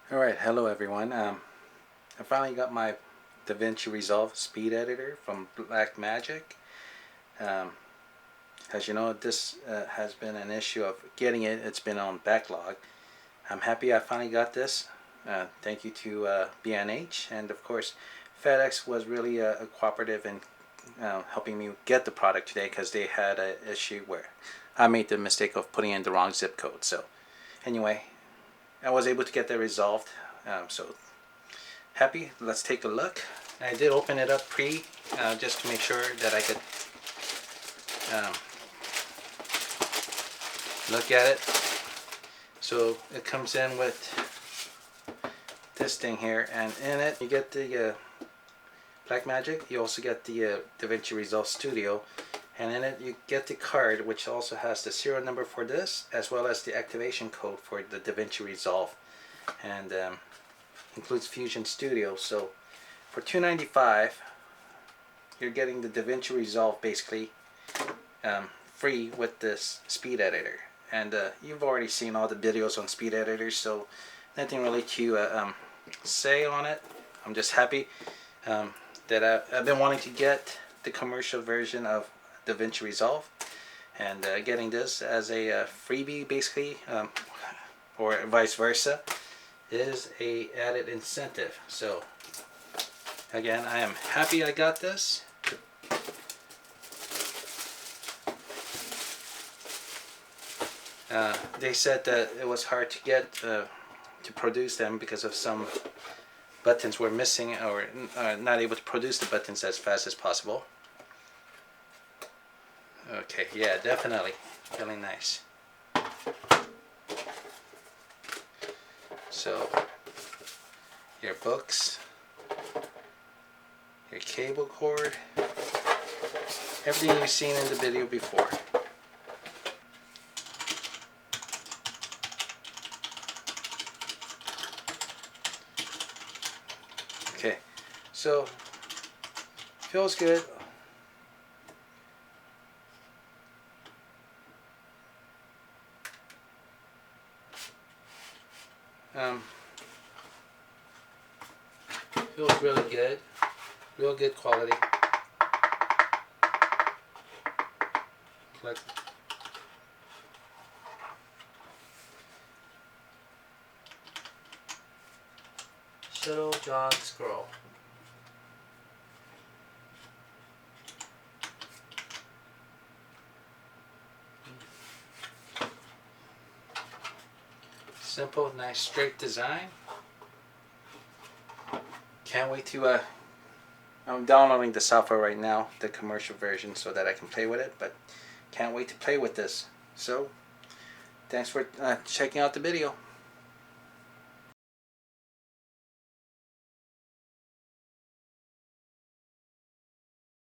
Alright, hello everyone. I finally got my Davinci Resolve Speed Editor from Blackmagic. Um, as you know, this has been an issue of getting it. It's been on backlog. I'm happy I finally got this. Thank you to B&H, and of course FedEx was really cooperative in helping me get the product today, because they had an issue where I made the mistake of putting in the wrong zip code. So anyway, I was able to get that resolved. So happy. Let's take a look. I did open it up just to make sure that I could um, look at it. So it comes in with this thing here, and in it you get the Blackmagic. You also get the Davinci Resolve Studio, and in it you get the card, which also has the serial number for this, as well as the activation code for the Davinci Resolve, and includes Fusion Studio. So for $2.95 you're getting the Davinci Resolve basically free with this Speed Editor. And you've already seen all the videos on Speed Editors, so nothing really to say on it. I'm just happy that I've been wanting to get the commercial version of Davinci Resolve, and getting this as a freebie basically, or vice versa, is a added incentive. So again, I am happy I got this. They said that it was hard to get to produce them because of some buttons were missing, or not able to produce the buttons as fast as possible. Okay, yeah, definitely really nice. So your books, your cable cord, everything you've seen in the video before. Okay, so feels good. Feels really good, real good quality. Like shuttle jog scroll. Simple, nice, straight design. Can't wait to I'm downloading the software right now, the commercial version, so that I can play with it, but can't wait to play with this. So thanks for checking out the video.